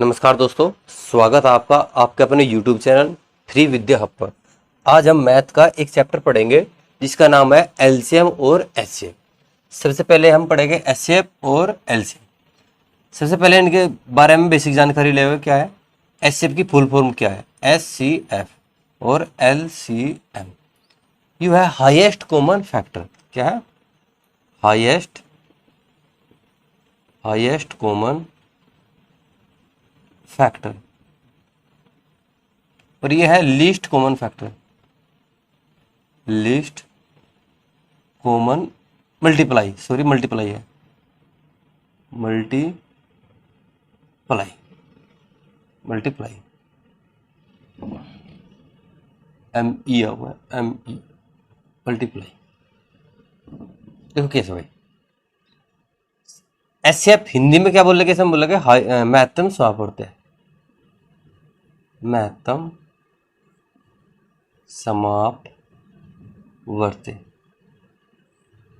नमस्कार दोस्तों, स्वागत है आपका आपके अपने YouTube चैनल फ्री विद्या हब पर। आज हम मैथ का एक चैप्टर पढ़ेंगे जिसका नाम है एलसीएम और एचसीएफ। सबसे पहले हम पढ़ेंगे एचसीएफ और एलसीएम। सबसे पहले इनके बारे में बेसिक जानकारी लेंगे। क्या है एचसीएफ की फुल फॉर्म? क्या है एचसीएफ और एलसीएम? यू है हाईएस्ट कॉमन फैक्टर। क्या है हाईएस्ट कॉमन फैक्टर और ये है least common factor. Least common multiply है मल्टीप्लाई एम ई हुआ एम ई मल्टीप्लाई। देखो कैसे भाई एचसीएफ हिंदी में क्या बोल रहे? कैसे हम बोल रहे? महत्तम समापवर्ती है। महत्तम समापवर्ती।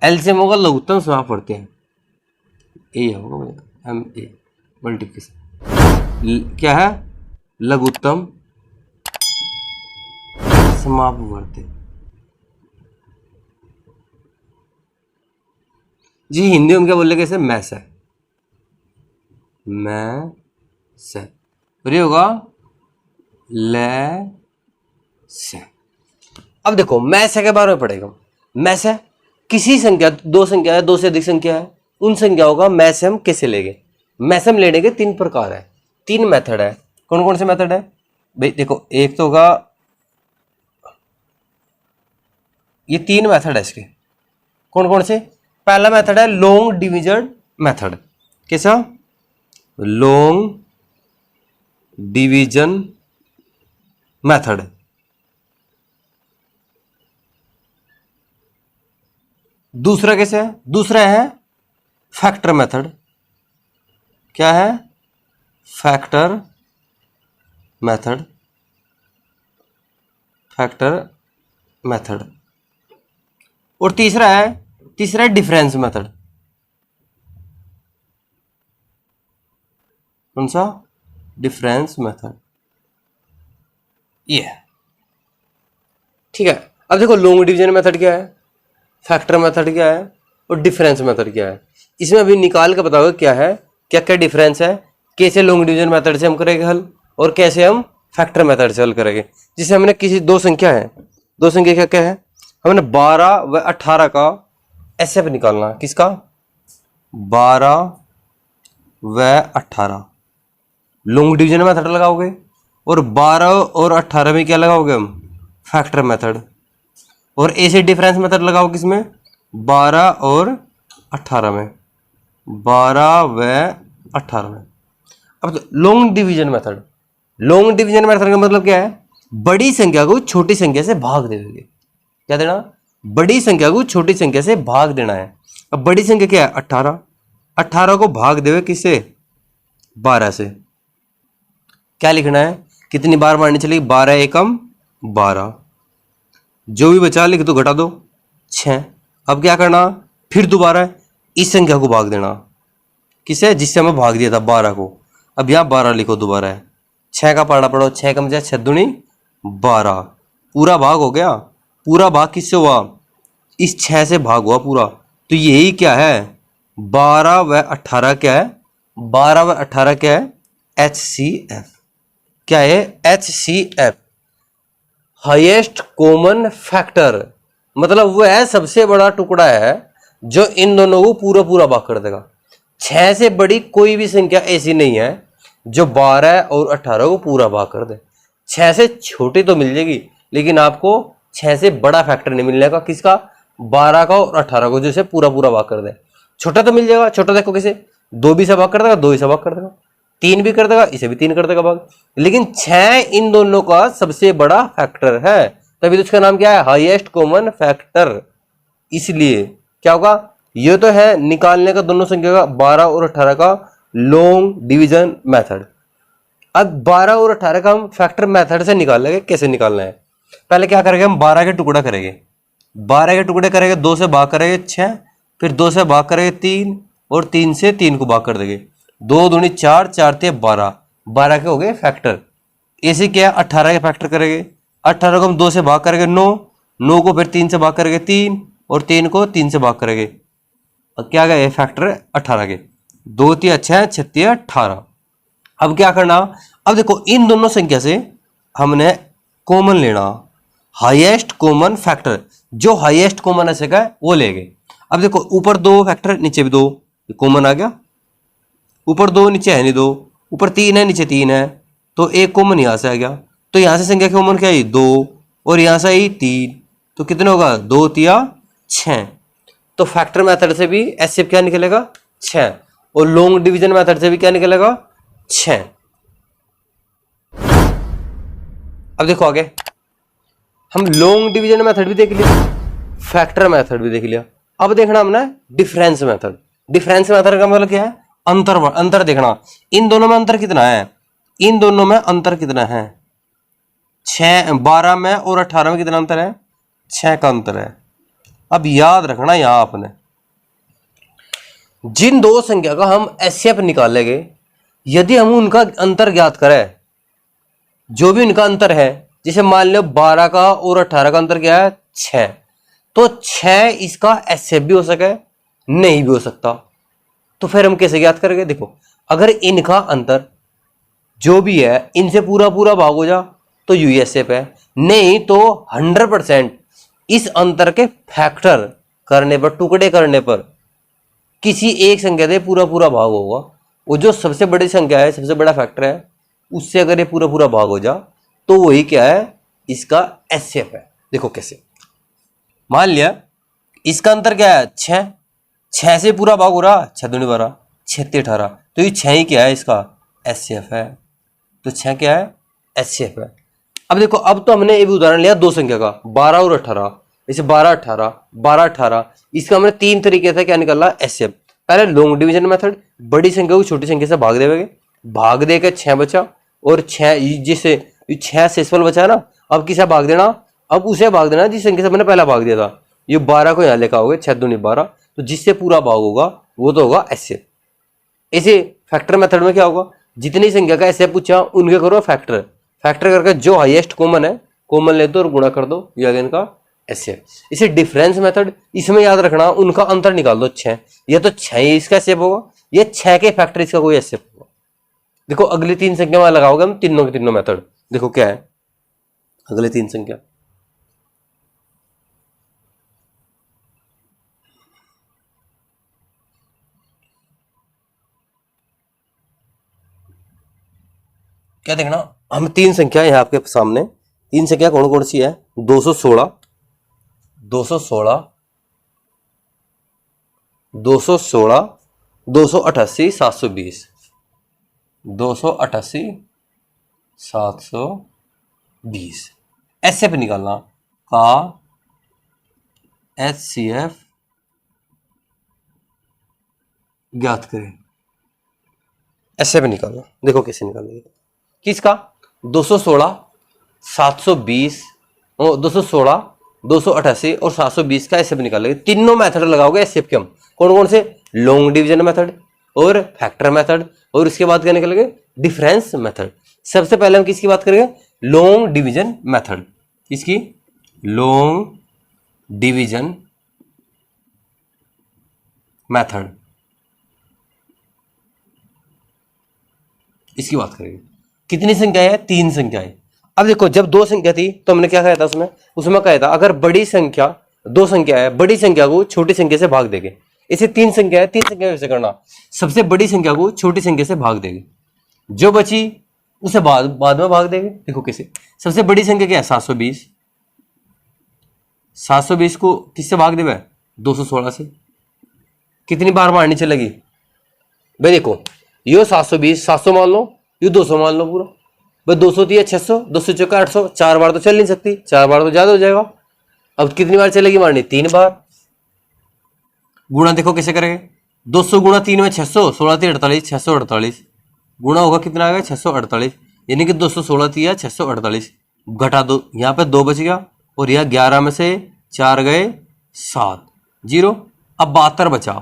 एलसीएम होगा लघुत्तम समापवर्ती है। ये होगा भैया एम ए मल्टीप्लिकेशन। क्या है लघुत्तम समापवर्ती। जी हिंदी में क्या बोल रहे? कैसे मैस है मैस है और ये होगा लेस है। अब देखो मैस है के बारे में पढ़ेगा। मैस है किसी संख्या, दो संख्या है, दो से अधिक संख्या है, उन संख्याओं का मैसम कैसे लेंगे? मैसम लेने के तीन प्रकार है, तीन मेथड है। कौन कौन से मेथड है भाई? देखो एक तो होगा, ये तीन मेथड है इसके। कौन कौन से? पहला मेथड है लॉन्ग डिवीजन मेथड। कैसा? Long division method. दूसरा कैसे है? दूसरा है फैक्टर मेथड। क्या है? Factor method. और तीसरा है डिफरेंस मेथड। कौन सा? Difference method. ये ठीक है। अब देखो लॉन्ग डिवीजन मेथड क्या है, फैक्टर मेथड क्या है और डिफरेंस मेथड क्या है। इसमें अभी निकाल के बताओगे क्या है, क्या क्या डिफरेंस है, कैसे लॉन्ग डिवीजन मेथड से हम करेंगे हल और कैसे हम फैक्टर मेथड से हल करेंगे। जिसे हमने किसी दो संख्या है, दो संख्या क्या क्या है, हमने 12 व 18 का एचसीएफ निकालना। किसका? 12 व 18। लॉन्ग डिवीजन मेथड लगाओगे और 12 और 18 में क्या लगाओगे हम? Factor method. और ऐसे डिफरेंस मेथड लगाओ किसमें? 12 और 18 में, 12 व 18 में। अब तो लॉन्ग डिवीजन मेथड का मतलब क्या है? बड़ी संख्या को छोटी संख्या से भाग देंगे। क्या देना? बड़ी संख्या को छोटी संख्या से भाग देना है। अब बड़ी संख्या क्या है? 18। 18 को भाग देवे किससे? 12 से। क्या लिखना है? कितनी बार मारनी चलेगी? 12 एकम 12। जो भी बचा लिख दो, घटा दो 6। अब क्या करना? फिर दोबारा इस संख्या को भाग देना। किसे? जिससे हमें भाग दिया था 12 को। अब यहाँ 12 लिखो दोबारा है। 6 का पाना पड़ो, 6 कम 6 दूनी 12। पूरा भाग हो गया। पूरा भाग किससे हुआ? इस 6 से भाग हुआ पूरा। तो यही क्या है? 12 व 18 क्या है? 12 व 18 क्या है? एचसीएफ। क्या है? HCF highest common factor. मतलब वो है सबसे बड़ा टुकड़ा है जो इन दोनों को पूरा पूरा भाग कर देगा। 6 से बड़ी कोई भी संख्या ऐसी नहीं है जो 12 और 18 को पूरा भाग कर दे। 6 से छोटी तो मिल जाएगी लेकिन आपको 6 से बड़ा फैक्टर नहीं मिलने का। किसका? 12 का और 18 को, जैसे पूरा पूरा भाग कर दे। छोटा तो मिल जाएगा। छोटा देखो कैसे? 2 भी से भाग कर देगा, 2 ही से भाग कर देगा, 3 भी कर देगा, इसे भी 3 कर देगा भाग। लेकिन 6 इन दोनों का सबसे बड़ा फैक्टर है, तभी तो इसका नाम क्या है? Highest common factor. इसलिए क्या होगा? ये तो है निकालने का दोनों संख्या का 12 और 18 का लॉन्ग डिवीजन मेथड। अब 12 और 18 का हम फैक्टर मेथड से निकालेंगे। कैसे निकालना है? पहले क्या करेंगे? हम 12 के टुकड़ा करेंगे। 12 के टुकड़े करेंगे, 2 से भाग करेंगे 6, फिर 2 से भाग करेंगे 3 और 3 से 3 को भाग कर देंगे। 2 दूनी 4, 4 ते 12, 12 के हो गए फैक्टर। ऐसे क्या 18 के फैक्टर करेंगे, 18 को हम 2 से भाग करेंगे 9, 9 को फिर 3 से भाग करेंगे 3, और 3 को 3 से भाग करेंगे, और क्या गए फैक्टर 18 के, 2 3 6 36 18। अब क्या करना, अब देखो इन दोनों संख्या से हमने कॉमन लेना, हाईएस्ट कॉमन फैक्टर, जो हाईएस्ट कॉमन ऐसे का है वो लेंगे। अब देखो ऊपर 2 फैक्टर नीचे भी 2, कॉमन आ गया, ऊपर 2 नीचे है नहीं 2, ऊपर 3 है नीचे 3 है, तो एक कॉमन यहां से आ गया, तो यहां से संख्या कॉमन क्या आई 2, और यहां से आई 3, तो कितने होगा 2 3 6। तो फैक्टर मेथड से भी एचसीएफ क्या निकलेगा 6, और लॉन्ग डिवीजन मेथड से भी क्या निकलेगा 6। अब देखो आगे, हम लॉन्ग डिवीजन मेथड भी देख लिया, फैक्टर मेथड भी देख लिया, अब देखना हमने डिफरेंस मेथड। डिफरेंस मेथड का मतलब क्या है, अंतर देखना, इन दोनों में अंतर कितना है, इन दोनों में अंतर कितना है 6, 12 में और 18 में कितना अंतर है 6 का अंतर है। अब याद रखना यहां आपने जिन दो संख्या का हम एचसीएफ निकालेंगे, यदि हम उनका अंतर ज्ञात करें, जो भी उनका अंतर है, जैसे मान लो 12 का और 18 का अंतर क्या है 6, तो 6 इसका एचसीएफ भी हो सके नहीं भी हो सकता, तो फिर हम कैसे ज्ञात करेंगे, देखो अगर इनका अंतर जो भी है इनसे पूरा पूरा भाग हो जा तो यूएसएफ है, नहीं तो 100% इस अंतर के फैक्टर करने पर, टुकड़े करने पर किसी एक संख्या से पूरा पूरा भाग होगा, वो जो सबसे बड़ी संख्या है, सबसे बड़ा फैक्टर है, उससे अगर ये पूरा पूरा भाग हो जा तो वही क्या है इसका एचसीएफ है। देखो कैसे, मान लिया इसका अंतर क्या है 6, 6 से पूरा भाग हो रहा, 6 दूनी 12 6 18, तो ये 6 ही क्या है इसका एचसीएफ है, तो 6 क्या है एचसीएफ है। अब देखो, अब तो हमने ये भी उदाहरण लिया दो संख्या का 12 और 18, जैसे 12 18 12 18, इसका हमने 3 तरीके से क्या निकाला एचसीएफ। पहले लॉन्ग डिवीजन मेथड, बड़ी संख्या को छोटी संख्या से भाग देंगे, भाग दे के 6 बचा, और 6 जिससे 6 शेषफल बचा है ना, अब किसे भाग देना, अब उसे भाग देना जिस संख्या से मैंने पहला भाग दिया था, ये 12 को यहाँ लेकर आओगे 6 दूनी 12, तो जिससे पूरा भाग होगा वो तो होगा एचसीएफ। ऐसे फैक्टर मेथड में क्या होगा, जितनी संख्या का एचसीएफ पूछा उनके करो फैक्टर, फैक्टर करके जो हाईएस्ट कॉमन है कॉमन ले दो और गुणा कर दो, ये आ गया इनका एचसीएफ। इसे डिफरेंस मेथड, इसमें याद रखना उनका अंतर निकाल दो 6, ये तो 6 ही इसका एचसीएफ होगा, ये 6 के फैक्टर इसका कोई एचसीएफ होगा। देखो अगली 3 संख्या में लगाओगे हम तीनों के तीनों मेथड, देखो क्या है अगले 3 संख्या, क्या देखना, हम 3 संख्या यहाँ आपके सामने, 3 संख्या कौन कौन सी है 216 216 216 288 720, 288 720 एचसीएफ निकालना का एचसीएफ ज्ञात करें, एचसीएफ निकालना। देखो कैसे निकालेंगे, किसका 216 720 216 288 और 720 का एचसीएफ निकालेंगे। तीनों मेथड लगाओगे एचसीएफ के हम, कौन कौन से, लॉन्ग डिवीजन मेथड और फैक्टर मेथड, और इसके बाद क्या निकलेंगे डिफरेंस मेथड। सबसे पहले हम किसकी बात करेंगे, लॉन्ग डिवीजन मेथड, किसकी लॉन्ग डिवीजन मेथड, इसकी बात करेंगे। कितनी संख्या है 3 संख्याएं। अब देखो जब 2 संख्या थी तो हमने क्या कहा था उसमें कहा था अगर बड़ी संख्या 2 संख्या है, बड़ी संख्या को छोटी संख्या से भाग देंगे। इसे 3 संख्या है, 3 संख्या कैसे करना, सबसे बड़ी संख्या को छोटी संख्या से भाग देंगे, जो बची उसे बाद में भाग देंगे। देखो कैसे, सबसे बड़ी संख्या क्या है 720, 720 को किससे भाग देगा 216 से, कितनी बार मारनी चलेगी भाई, देखो यो 720 700 मान लो, ये 200 मान लो पूरा भाई, 200 दिया 600, 200 चौका 800, 4 बार तो चल नहीं सकती, 4 बार तो ज्यादा हो जाएगा। अब कितनी बार चलेगी मारनी 3 बार। गुणा देखो कैसे करेंगे, 200 गुणा 3 में 600, 16 3 48, 648 गुणा होगा कितना आएगा 648, यानी कि 216 दिया 648, घटा दो यहाँ पे 2 बच गया, और यह 11 में से 4 गए 7 0, अब 72 बचा।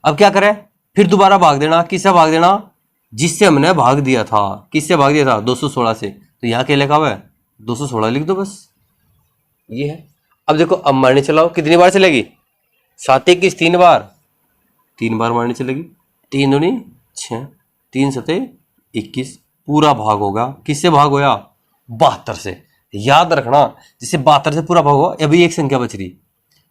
अब क्या करें, फिर दोबारा भाग देना, किससे भाग देना जिससे हमने भाग दिया था, किससे भाग दिया था, 216 से, तो यहाँ क्या लिखा हुआ है, 216 लिख दो बस, ये है। अब देखो अब मारने चलाओ, कितनी बार चलेगी, 7 21 3 बार, 3 बार मारने चलेगी, 3 दूनी 6, 3 सते 21, पूरा भाग होगा, किससे भाग होया, 72 से। याद रखना, जिससे 72 से पूरा भाग होगा, अभी एक संख्या बच रही,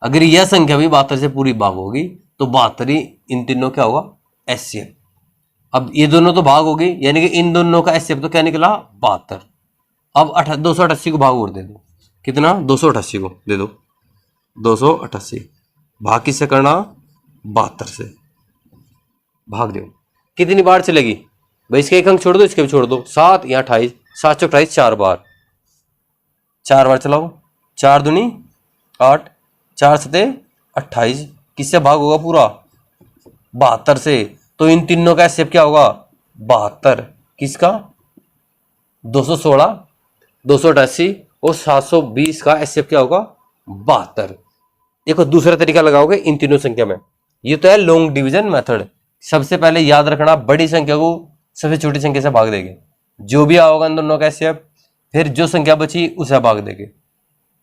अगर यह संख्या भी 72 से पूरी भाग होगी तो 72 ही इन तीनों क्या होगा, एचसीएफ। अब ये दोनों तो भाग हो गई, यानी कि इन दोनों का एचसीएफ तो क्या निकला, 72। अब 288 को भाग और दे दो, कितना, 288 को दे दो, 288 भाग किससे करना, 72 से भाग दो। कितनी बार चलेगी भाई, इसके एक अंक छोड़ दो, इसके भी छोड़ दो, 7 या 28, 7 28 4 बार, 4 बार चलाओ, 4 दूनी 8, 4 सते 28, किससे भाग होगा पूरा, 72 से। तो इन तीनों का एचसीएफ क्या होगा, 72, किसका, 216, 288 और 720 का एचसीएफ क्या होगा, 72। देखो दूसरा तरीका लगाओगे इन तीनों संख्या में, ये तो है लॉन्ग डिवीजन मेथड। सबसे पहले याद रखना, बड़ी संख्या को सबसे छोटी संख्या से भाग देंगे, जो भी आओगा इन दोनों का एचसीएफ, फिर जो संख्या बची उसे भाग देंगे,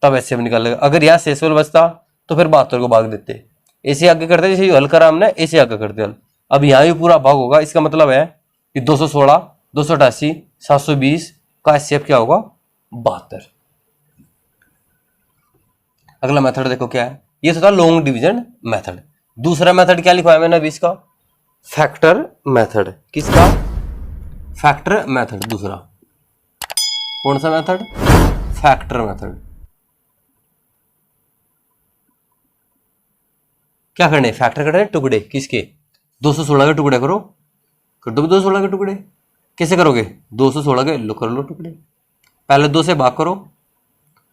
तब एचसीएफ निकालेगा। अगर यहाँ शेषफल बचता तो फिर 72 को भाग देते, ऐसे आगे करते, जैसे हल करा हमने ऐसे आगे करते हल। अब यहाँ भी पूरा भाग होगा, इसका मतलब है कि 216, 288, 720 का एचसीएफ क्या होगा, 72। अगला मेथड देखो क्या है, ये तो था लॉन्ग डिवीजन मेथड। दूसरा मेथड क्या लिखवाया मैंने अभी, इसका फैक्टर मेथड। किसका, फैक्टर मेथड। दूसरा कौन सा मेथड, फैक्टर मेथड। क्या करने, फैक्टर करने टुकड़े, किसके, 216 के टुकड़े करो, कर दो 216 के टुकड़े। कैसे करोगे, 216 के लो कर लो टुकड़े, पहले 2 से भाग करो,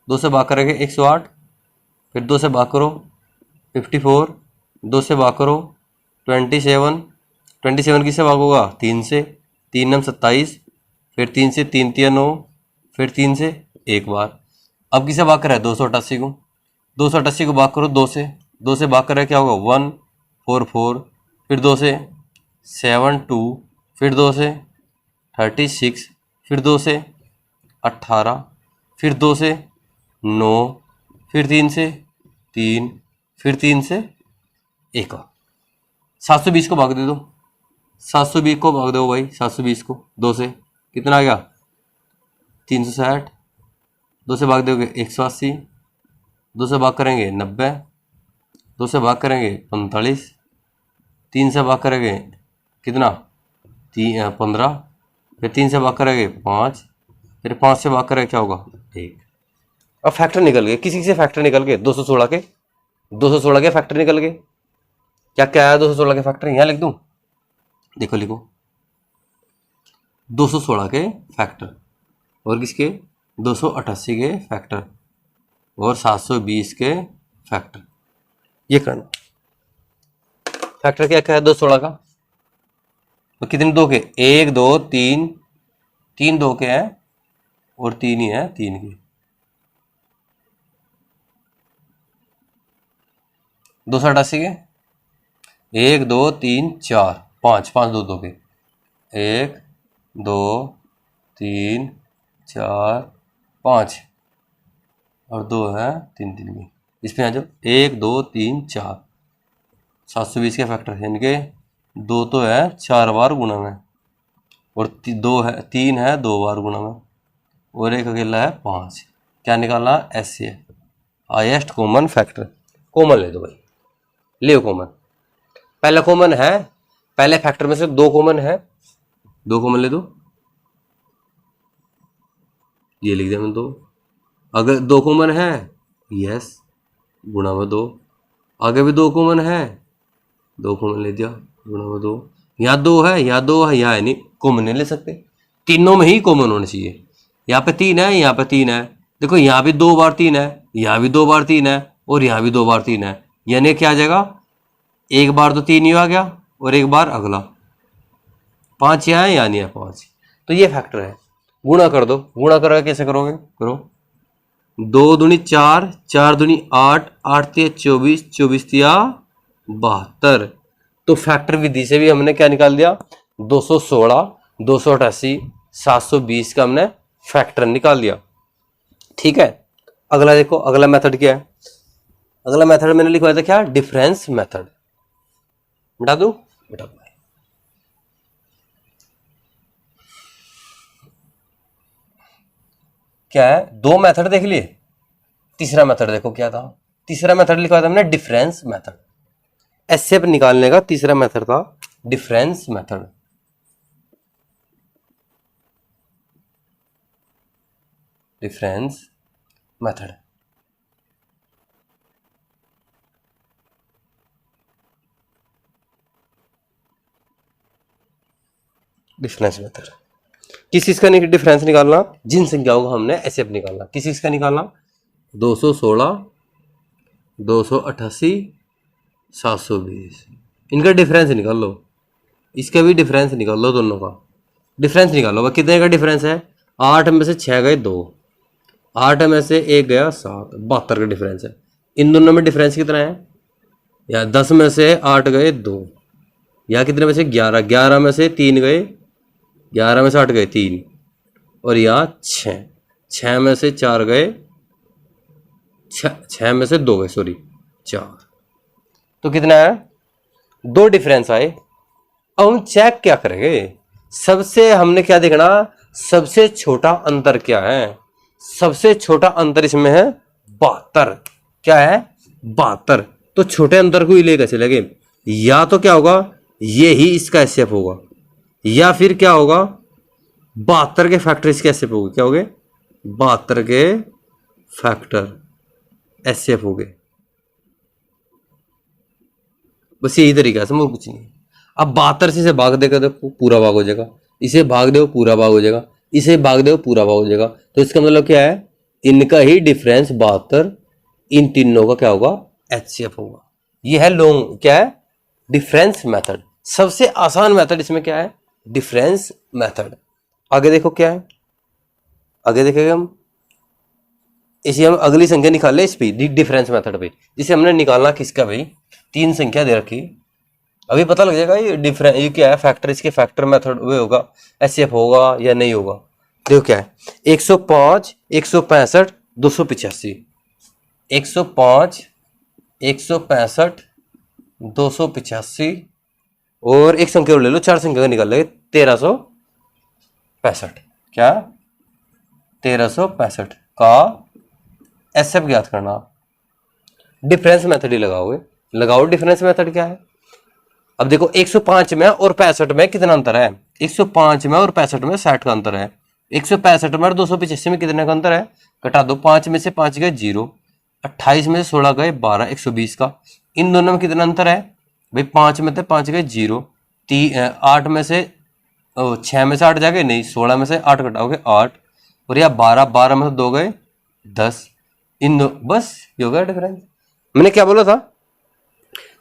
2 से भाग करेंगे 108, फिर 2 से भाग करो 54, 2 से भाग करो 27, 27 किससे भाग होगा, 3 से, 3 9 27, फिर 3 से 3 3 9, फिर 3 से एक बार। अब किसे भाग करा है, 288 को, 288 को भाग करो 2 से, 2 से भाग करा क्या होगा, 1 4 4, फिर 2 से 7 2, फिर 2 से 36, फिर 2 से 18, फिर 2 से 9, फिर 3 से 3, फिर 3 से 1। 720 को भाग दे दो, 720 को भाग दो भाई, 720 को 2 से, कितना आ गया, 360, 2 से भाग दोगे 180, 2 से भाग करेंगे 90, 2 से भाग करेंगे 45, 3 से भाग करेंगे कितना, 15, फिर 3 से भाग करेंगे 5, फिर 5 से भाग करेंगे क्या होगा, 1। अब फैक्टर निकल गए, किसी से फैक्टर निकल गए, 216 के, 216 के फैक्टर निकल गए। क्या क्या है 216 के फैक्टर, यहाँ लिख दूं, देखो लिखो, 216 के फैक्टर और किसके, 288 के फैक्टर और 720 के फैक्टर। ये करना, फैक्टर क्या क्या है 216 का, तो कितने दो के, 1 2 3, 3 2 के हैं और 3 ही है 3 के, 288 के 1 2 3 4 5, 5 2 2 के, 1 2 3 4 5 और 2 है 3 3 के। इसमें आ जाओ 1 2 3 4, 720 के फैक्टर है इनके, 2 तो है 4 बार गुणा में, और 2 है 3 है 2 बार गुणा में, और एक अकेला है 5। क्या निकालना, HCF, highest common factor. Common ले दो भाई, ले कॉमन, पहला कॉमन है, पहले फैक्टर में से 2 कॉमन है, 2 कॉमन ले दो, ये लिख दिया मैंने 2। अगर 2 कॉमन है, यस, गुणा में 2, आगे भी 2 कॉमन है, 2 कॉमन ले दिया, गुणा में 2, यहाँ 2 है, यहाँ 2 है, यहाँ है नहीं, कॉमन नहीं ले सकते, तीनों में ही कॉमन होना चाहिए। यहाँ पे 3 है, यहाँ पे 3 है, देखो यहाँ भी 2 बार 3 है, यहाँ भी 2 बार 3 है, और यहाँ भी 2 बार 3 है, यानी क्या आ जाएगा, एक बार तो 3 ही आ गया और एक बार अगला 5 यहाँ है, यहाँ नहीं है 5, तो ये फैक्टर है। गुणा कर दो, गुणा करोगे कैसे करोगे, करो 2 दूनी 4, 4 दूनी 8, 8 तिया 24, 24 तिया 72। तो फैक्टर विधि से भी हमने क्या निकाल दिया, 216, 288, 720 का हमने फैक्टर निकाल दिया। ठीक है, अगला देखो, अगला मेथड क्या है। अगला मेथड मैंने लिखवाया था क्या, डिफरेंस मेथड। मिटा दूं, मिटा दूं। क्या है, दो मेथड देख लिए, तीसरा मेथड देखो क्या था। तीसरा मेथड लिखवाया था हमने डिफरेंस मेथड। एसएफ निकालने का तीसरा मेथड था difference method. Difference method, difference method किस चीज का डिफरेंस निकालना, जिन संख्याओं को हमने एसएफ निकालना। किस चीज का निकालना, 216, 288, 720, इनका डिफरेंस निकाल लो। इसका भी डिफरेंस निकाल लो, दोनों का डिफरेंस निकालो। कितने का डिफरेंस है, 8 में से 6 गए 2, 8 में से 1 गया 7, 72 का डिफरेंस है। इन दोनों में डिफरेंस कितना है, या 10 में से 8 गए 2, या कितने में से 11, 11 में से 3 गए, 11 में से 8 गए 3, और यहाँ 6, 6 में से 4 गए, 6 में से 2 गए, सॉरी 4, तो कितना है, 2 डिफरेंस आए। अब हम चेक क्या करेंगे, सबसे हमने क्या देखना, सबसे छोटा अंतर क्या है। सबसे छोटा अंतर इसमें है 72, क्या है 72, तो छोटे अंतर को ही लेकर चलेंगे। या तो क्या होगा, ये ही इसका एसएफ होगा, या फिर क्या होगा, 72 के फैक्टर इसके एसएफ होंगे। क्या हो गए, 72 के फैक्टर एसएफ हो गए। बस यही तरीका है, कुछ नहीं। अब 72 से इसे भाग देगा देखो पूरा भाग हो जाएगा, इसे भाग दो पूरा भाग हो जाएगा, इसे भाग दो पूरा भाग हो जाएगा। तो इसका मतलब क्या है, इनका ही डिफरेंस 72, इन तीनों का क्या होगा, एचसीएफ होगा। ये है लॉन्ग, क्या है, डिफरेंस मेथड। सबसे आसान मेथड इसमें क्या है, डिफरेंस मेथड। आगे देखो क्या है, आगे देखेंगे हम। इसे हम अगली संख्या निकाल ले इस पे, डिफरेंस मेथड पे, जिसे हमने निकालना किसका भाई, 3 संख्या दे रखी। अभी पता लग जाएगा ये डिफरेंस, ये क्या है, फैक्टर, इसके फैक्टर मेथड वे होगा, एसएफ होगा या नहीं होगा। देखो क्या है, 105, 165, 285, 105, 165, 285, और एक संख्या और ले लो, 4 संख्या का निकाल लेंगे, 1365। क्या, 1365 का एसएफ ज्ञात करना। डिफरेंस मेथड ही लगाओगे, लगाओ डिफरेंस मेथड क्या है। अब देखो 105 में और 65 में कितना अंतर है, 105 में और 65 में 60 का अंतर है। 165 में और 285 में कितने का अंतर है, घटा दो, 5 में से 5 गए 0, 28 में से 16 गए 12, 120 का। इन दोनों में कितना अंतर है भाई, 5 में से 5 गए 0, 8 में से 6 में से 8 जाएंगे नहीं, 16 में से 8 घटाओगे 8, और या 12, 12 में से 2 गए 10। इन दो, बस ये हो गया डिफरेंस। मैंने क्या बोला था,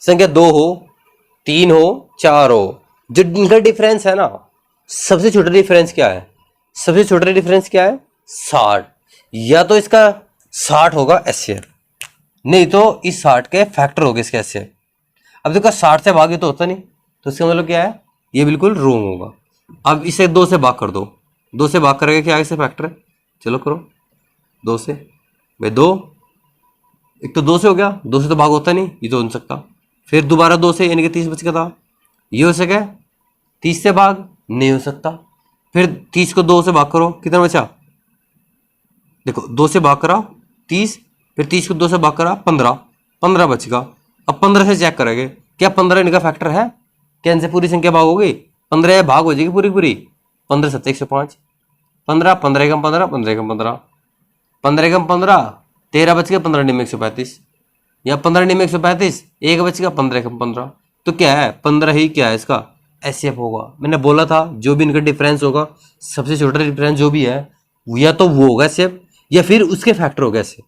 संख्या 2 हो, 3 हो, 4 हो, जो इनका डिफरेंस है ना, सबसे छोटा डिफरेंस क्या है, सबसे छोटा डिफरेंस क्या है, 60। या तो इसका 60 होगा एसएफ, नहीं तो इस 60 के फैक्टर होगा इसके एसएफ। अब देखो 60 से भागे तो होता नहीं, तो इसका मतलब क्या है, ये बिल्कुल रोंग होगा। अब इसे 2 से भाग कर दो, 2 से भाग करेंगे क्या, इससे फैक्टर है, चलो करो 2 से, भाई 2, एक तो 2 से हो गया, 2 से तो भाग होता नहीं, ये तो हो नहीं सकता। फिर दोबारा 2 से, यानी कि 30 बच गया था, ये हो सके, 30 से भाग नहीं हो सकता। फिर 30 को 2 से भाग करो, कितना बचा, देखो 2 से भाग करा 30, फिर 30 को 2 से भाग करा 15, 15 बचेगा। अब 15 से चेक करेंगे, क्या 15 इनका फैक्टर है, क्या इनसे पूरी संख्या भाग होगी, 15 भाग हो जाएगी पूरी पूरी, 15 7 105, 15, 15 कम 15, 15 कम 15, 15 कम 15, 13 बच गया, 15 निम 135, या 15 निम 135, एक बच गया, 15 कम 15, तो क्या है 15 ही क्या है इसका एसएफ होगा। मैंने बोला था जो भी इनका डिफरेंस होगा, सबसे छोटा डिफरेंस जो भी है, या तो वो होगा एसएफ, या फिर उसके फैक्टर होगा एसएफ।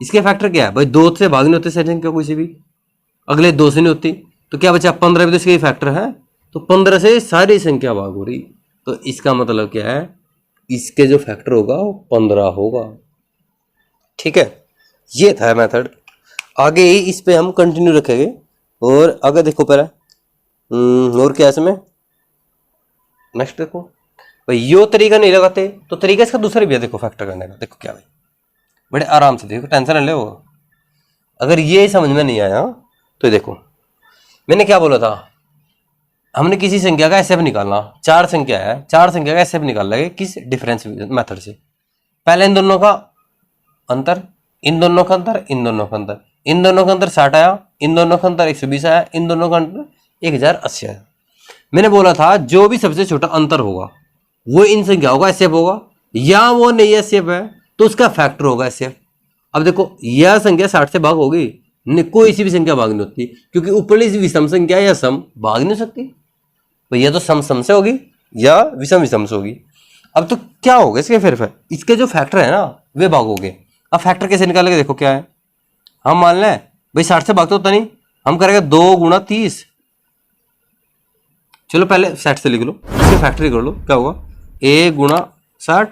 इसके फैक्टर क्या है भाई, 2 से भाग नहीं होते सारी संख्या कोई से भी, अगले 2 से नहीं होती, तो क्या बचा 15 भी तो इसके फैक्टर है, तो 15 से सारी संख्या भाग हो रही, तो इसका मतलब क्या है, इसके जो फैक्टर होगा वो 15 होगा। ठीक है, ये था मेथड। आगे ही इस पे हम कंटिन्यू रखेंगे। और आगे देखो पहले और क्या है इसमें, नेक्स्ट देखो भाई, यो तरीका नहीं लगाते तो तरीका इसका दूसरा भी है, देखो फैक्टर करने का। देखो क्या भाई, बड़े आराम से देखो, टेंशन न ले। अगर ये समझ में नहीं आया तो ये देखो, मैंने क्या बोला था, हमने किसी संख्या का एसएफ निकालना, चार संख्या है, चार संख्या का एसएफ निकाल लगे किस डिफरेंस मेथड से। पहले इन दोनों का अंतर, इन दोनों का अंतर, इन दोनों का अंतर, इन दोनों का अंतर 60 आया, इन दोनों का अंतर 120 आया, इन दोनों का अंतर 1080 आया। मैंने बोला था जो भी सबसे छोटा अंतर होगा वो इन संख्याओं का एसएफ होगा, या वो नहीं एसएफ है तो उसका फैक्टर होगा एसएफ। अब देखो यह संख्या 60 से भाग होगी, कोई सी भी संख्या भाग नहीं होती, क्योंकि ऊपरली विषम संख्या या सम भाग नहीं सकती भाई, या तो सम सम से होगी या विषम विषम से होगी। अब तो क्या होगा इसके, फिर इसके जो फैक्टर है ना वे भागोगे। अब फैक्टर कैसे निकालेंगे, देखो क्या है, हम मान लें भाई 60 से भाग तो होता नहीं, हम करेंगे 2 गुणा 30। चलो पहले 60 से लिख लो, इसके फैक्टर कर लो, क्या होगा 1 गुणा 60,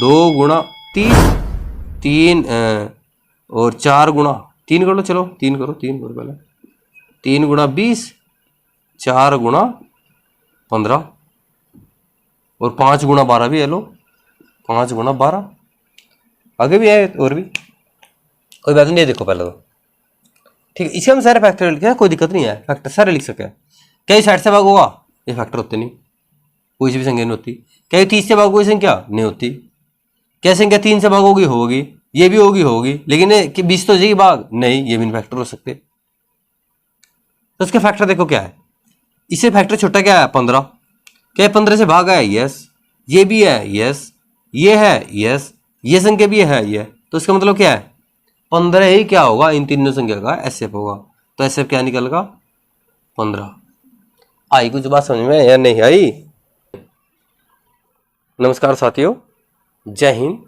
2 गुणा 30, 3 और 4 गुणा 3 कर लो, चलो 3 करो पहले, 3 गुणा 20, 4 गुणा 15 और 5 गुणा 12 भी है, लो 5 गुणा 12, आगे भी है और भी, कोई बात नहीं। देखो पहले तो ठीक है, इसे हम सारे फैक्टर लिखे, कोई दिक्कत नहीं है, फैक्टर सारे लिख सके। क्या 60 से भाग होगा, ये फैक्टर होते नहीं, कोई सी भी संख्या नहीं होती। क्या 30 से भाग कोई संख्या नहीं होती। क्या संख्या 3 से भाग होगी, ये भी होगी, लेकिन 20 तो हो जाएगी भाग, नहीं ये भी फैक्टर हो सकते। तो उसके फैक्टर देखो क्या है, इससे फैक्टर छोटा क्या है 15, क्या 15 से भाग है, यस, ये भी है, यस, ये है, यस, ये संख्या भी है, ये, तो इसका मतलब क्या है 15 ही क्या होगा, इन तीनों संख्या का एसएफ होगा। तो एसएफ क्या निकलेगा 15। आई कुछ बात समझ में या नहीं आई? नमस्कार साथियों, जय हिंद,